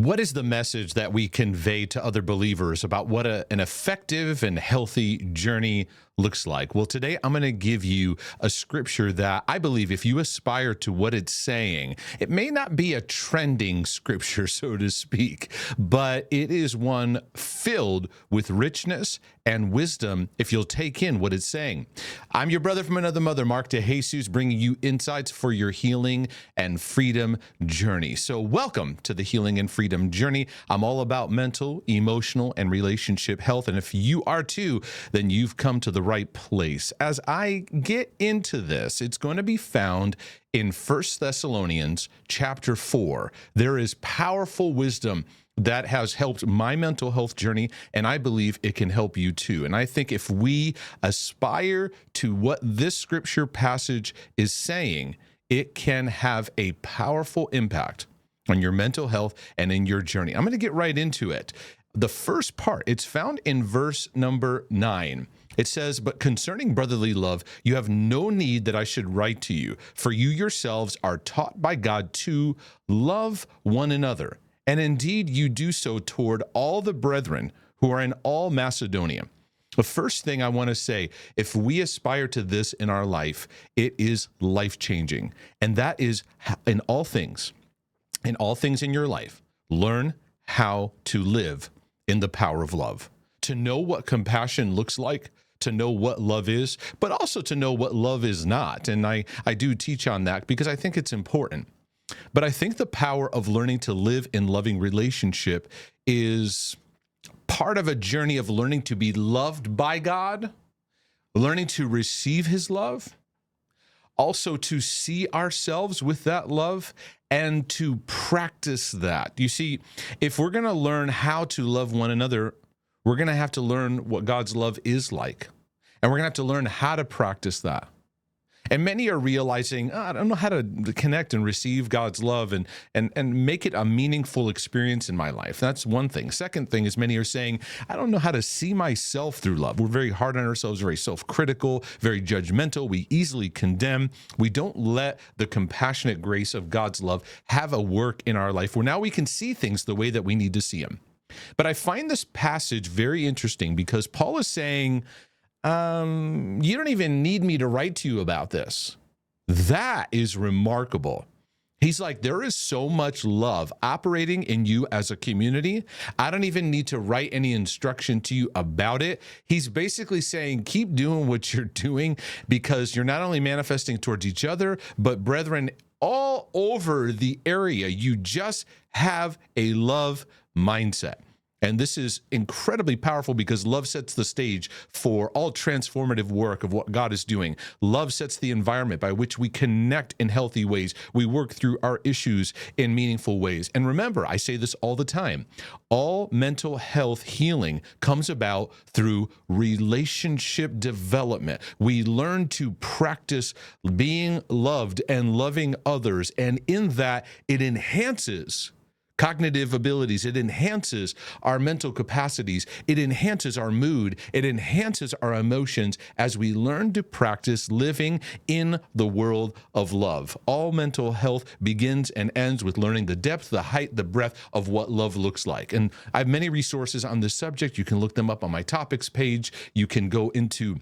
What is the message that we convey to other believers about what an effective and healthy journey looks like? Well, today I'm going to give you a scripture that I believe if you aspire to what it's saying, it may not be a trending scripture, so to speak, but it is one filled with richness and wisdom if you'll take in what it's saying. I'm your brother from another mother, Mark DeJesus, bringing you insights for your healing and freedom journey. So welcome to the Healing and Freedom Journey. I'm all about mental, emotional, and relationship health. And if you are too, then you've come to the right place. As I get into this, it's going to be found in 1 Thessalonians chapter 4. There is powerful wisdom that has helped my mental health journey, and I believe it can help you too. And I think if we aspire to what this scripture passage is saying, it can have a powerful impact on your mental health and in your journey. I'm going to get right into it. The first part, it's found in verse number 9. It says, "But concerning brotherly love, you have no need that I should write to you, for you yourselves are taught by God to love one another. And indeed, you do so toward all the brethren who are in all Macedonia." The first thing I want to say, if we aspire to this in our life, it is life-changing. And that is in all things in your life, learn how to live in the power of love. To know what compassion looks like, to know what love is, but also to know what love is not. And I do teach on that because I think it's important. But I think the power of learning to live in loving relationship is part of a journey of learning to be loved by God, learning to receive his love, also to see ourselves with that love and to practice that. You see, if we're going to learn how to love one another, we're going to have to learn what God's love is like. And we're going to have to learn how to practice that. And many are realizing, I don't know how to connect and receive God's love and make it a meaningful experience in my life. That's one thing. Second thing is many are saying, I don't know how to see myself through love. We're very hard on ourselves, very self-critical, very judgmental. We easily condemn. We don't let the compassionate grace of God's love have a work in our life where now we can see things the way that we need to see them. But I find this passage very interesting because Paul is saying, you don't even need me to write to you about this. That is remarkable. He's like, there is so much love operating in you as a community. I don't even need to write any instruction to you about it. He's basically saying, keep doing what you're doing because you're not only manifesting towards each other, but brethren, all over the area, you just have a love mindset. And this is incredibly powerful because love sets the stage for all transformative work of what God is doing. Love sets the environment by which we connect in healthy ways. We work through our issues in meaningful ways. And remember, I say this all the time, all mental health healing comes about through relationship development. We learn to practice being loved and loving others. And in that, it enhances cognitive abilities. It enhances our mental capacities. It enhances our mood. It enhances our emotions as we learn to practice living in the world of love. All mental health begins and ends with learning the depth, the height, the breadth of what love looks like. And I have many resources on this subject. You can look them up on my topics page. You can go into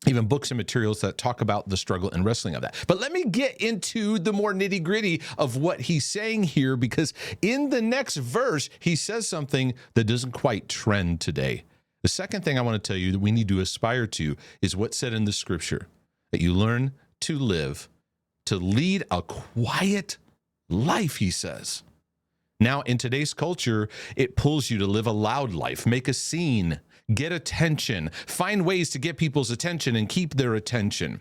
even books and materials that talk about the struggle and wrestling of that. But let me get into the more nitty gritty of what he's saying here, because in the next verse, he says something that doesn't quite trend today. The second thing I want to tell you that we need to aspire to is what's said in the scripture, that you learn to live, to lead a quiet life, he says. Now, in today's culture, it pulls you to live a loud life, make a scene, get attention, find ways to get people's attention and keep their attention.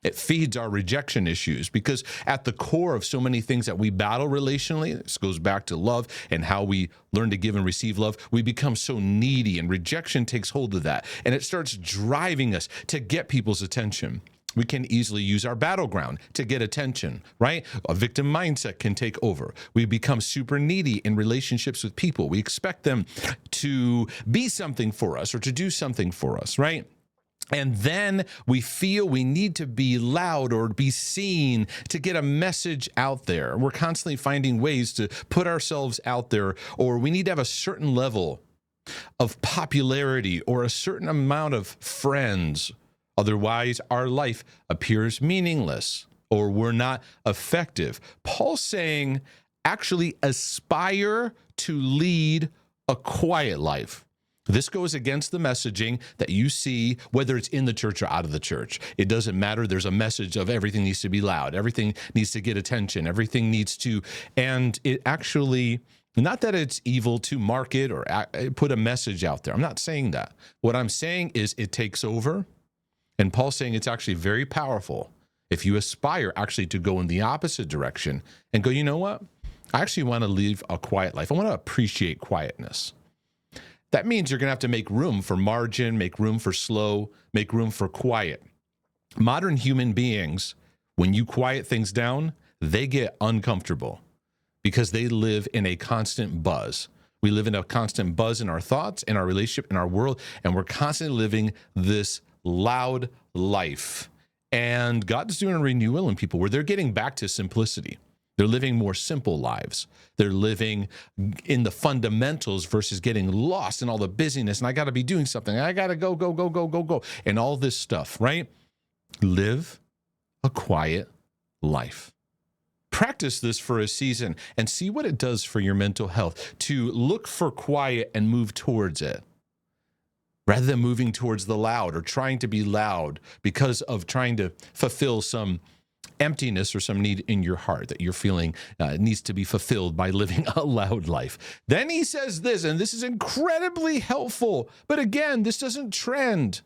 It feeds our rejection issues because at the core of so many things that we battle relationally, this goes back to love and how we learn to give and receive love, we become so needy and rejection takes hold of that. And it starts driving us to get people's attention. We can easily use our battleground to get attention, right? A victim mindset can take over. We become super needy in relationships with people. We expect them to be something for us or to do something for us, right? And then we feel we need to be loud or be seen to get a message out there. We're constantly finding ways to put ourselves out there, or we need to have a certain level of popularity or a certain amount of friends. Otherwise, our life appears meaningless or we're not effective. Paul's saying, actually aspire to lead a quiet life. This goes against the messaging that you see, whether it's in the church or out of the church. It doesn't matter. There's a message of everything needs to be loud. Everything needs to get attention. Everything needs to, and it actually, not that it's evil to market or put a message out there. I'm not saying that. What I'm saying is it takes over. And Paul's saying it's actually very powerful if you aspire actually to go in the opposite direction and go, you know what? I actually want to live a quiet life. I want to appreciate quietness. That means you're going to have to make room for margin, make room for slow, make room for quiet. Modern human beings, when you quiet things down, they get uncomfortable because they live in a constant buzz. We live in a constant buzz in our thoughts, in our relationship, in our world, and we're constantly living this loud life. And God is doing a renewal in people where they're getting back to simplicity. They're living more simple lives. They're living in the fundamentals versus getting lost in all the busyness. And I got to be doing something. I got to go, and all this stuff, right? Live a quiet life. Practice this for a season and see what it does for your mental health, to look for quiet and move towards it, rather than moving towards the loud or trying to be loud because of trying to fulfill some emptiness or some need in your heart that you're feeling needs to be fulfilled by living a loud life. Then he says this, and this is incredibly helpful. But again, this doesn't trend.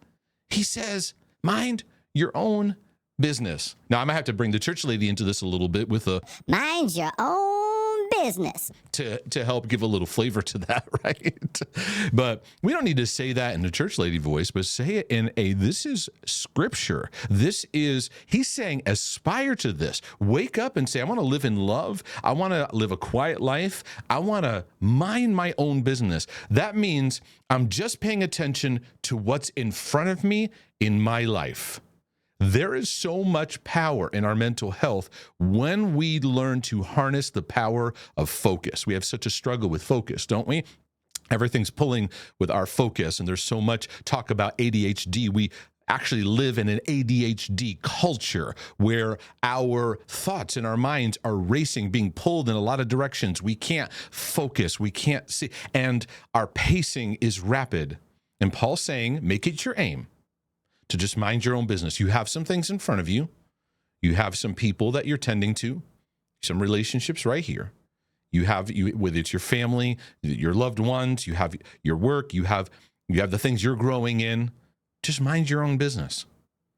He says, mind your own business. Now, I'm going to have to bring the church lady into this a little bit with a mind your own business to help give a little flavor to that, right? But we don't need to say that in the church lady voice, but say it in this is scripture. He's saying, aspire to this. Wake up and say, I want to live in love. I want to live a quiet life. I want to mind my own business. That means I'm just paying attention to what's in front of me in my life. There is so much power in our mental health when we learn to harness the power of focus. We have such a struggle with focus, don't we? Everything's pulling with our focus, and there's so much talk about ADHD. We actually live in an ADHD culture where our thoughts and our minds are racing, being pulled in a lot of directions. We can't focus, we can't see, and our pacing is rapid. And Paul's saying, make it your aim to just mind your own business. You have some things in front of you. You have some people that you're tending to, some relationships right here. Whether it's your family, your loved ones, you have your work, you have the things you're growing in. Just mind your own business.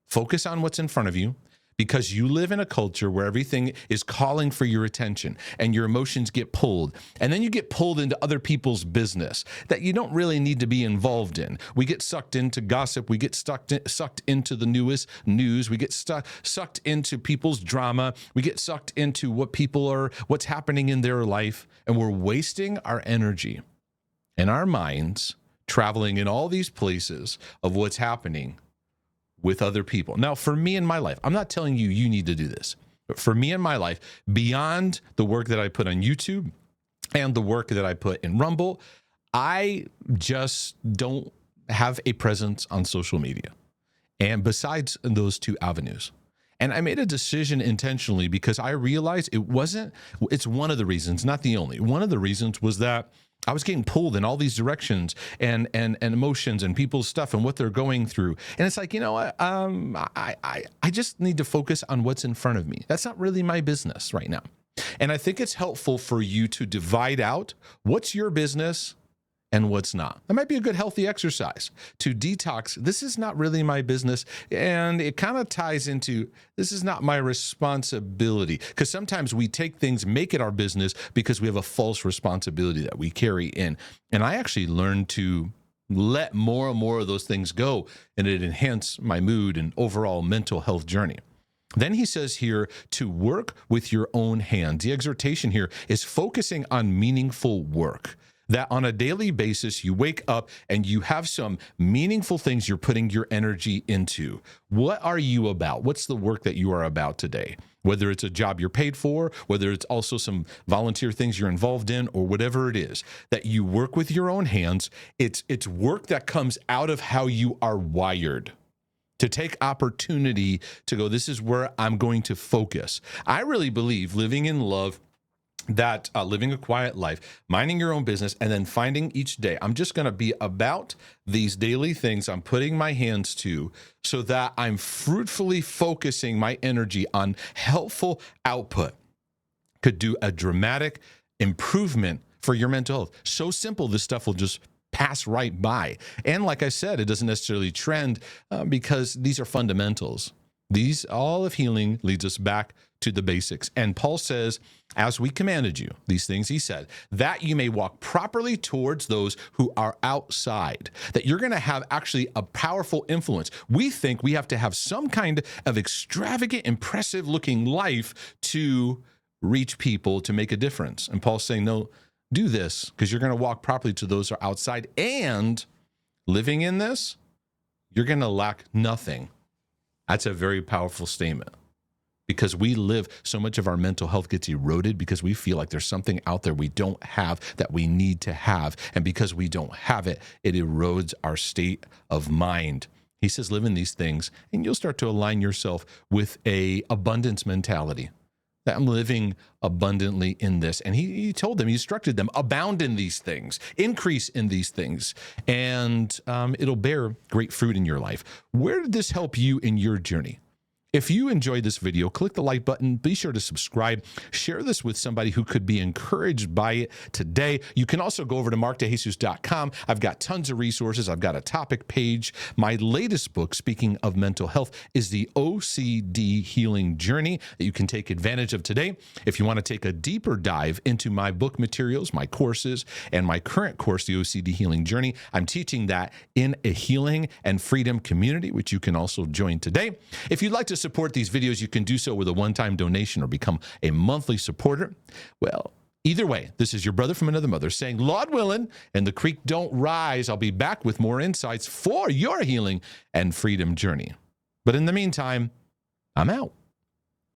Focus on what's in front of you, because you live in a culture where everything is calling for your attention and your emotions get pulled. And then you get pulled into other people's business that you don't really need to be involved in. We get sucked into gossip. We get sucked into the newest news. We get sucked into people's drama. We get sucked into what's happening in their life. And we're wasting our energy and our minds traveling in all these places of what's happening with other people. Now, for me in my life, I'm not telling you need to do this, but for me in my life, beyond the work that I put on YouTube and the work that I put in Rumble, I just don't have a presence on social media. And besides those two avenues, and I made a decision intentionally because I realized it's one of the reasons, not the only. One of the reasons was that I was getting pulled in all these directions and emotions and people's stuff and what they're going through. And it's like, you know what? I just need to focus on what's in front of me. That's not really my business right now. And I think it's helpful for you to divide out what's your business and what's not. That might be a good healthy exercise to detox. This is not really my business. And it kind of ties into, this is not my responsibility. Because sometimes we take things, make it our business because we have a false responsibility that we carry in. And I actually learned to let more and more of those things go, and it enhanced my mood and overall mental health journey. Then he says here to work with your own hands. The exhortation here is focusing on meaningful work. that on a daily basis, you wake up and you have some meaningful things you're putting your energy into. What are you about? What's the work that you are about today? Whether it's a job you're paid for, whether it's also some volunteer things you're involved in, or whatever it is that you work with your own hands, it's work that comes out of how you are wired. To take opportunity to go, this is where I'm going to focus. I really believe living in love, that living a quiet life, minding your own business, and then finding each day, I'm just going to be about these daily things I'm putting my hands to so that I'm fruitfully focusing my energy on helpful output, could do a dramatic improvement for your mental health. So simple, this stuff will just pass right by. And like I said, it doesn't necessarily trend because these are fundamentals. All of healing leads us back to the basics. And Paul says, as we commanded you, these things he said, that you may walk properly towards those who are outside, that you're going to have actually a powerful influence. We think we have to have some kind of extravagant, impressive looking life to reach people, to make a difference. And Paul's saying, no, do this because you're going to walk properly to those who are outside, and living in this, you're going to lack nothing. That's a very powerful statement, because we live, so much of our mental health gets eroded because we feel like there's something out there we don't have that we need to have. And because we don't have it, it erodes our state of mind. He says, live in these things and you'll start to align yourself with a abundance mentality, that I'm living abundantly in this. And he told them, he instructed them, abound in these things, increase in these things, and it'll bear great fruit in your life. Where did this help you in your journey? If you enjoyed this video, click the like button. Be sure to subscribe. Share this with somebody who could be encouraged by it today. You can also go over to markdejesus.com. I've got tons of resources. I've got a topic page. My latest book, speaking of mental health, is the OCD Healing Journey that you can take advantage of today. If you want to take a deeper dive into my book materials, my courses, and my current course, the OCD Healing Journey, I'm teaching that in a healing and freedom community, which you can also join today. If you'd like to support these videos, you can do so with a one-time donation or become a monthly supporter. Well, either way, this is your brother from another mother saying, Lord willing, and the creek don't rise, I'll be back with more insights for your healing and freedom journey. But in the meantime, I'm out.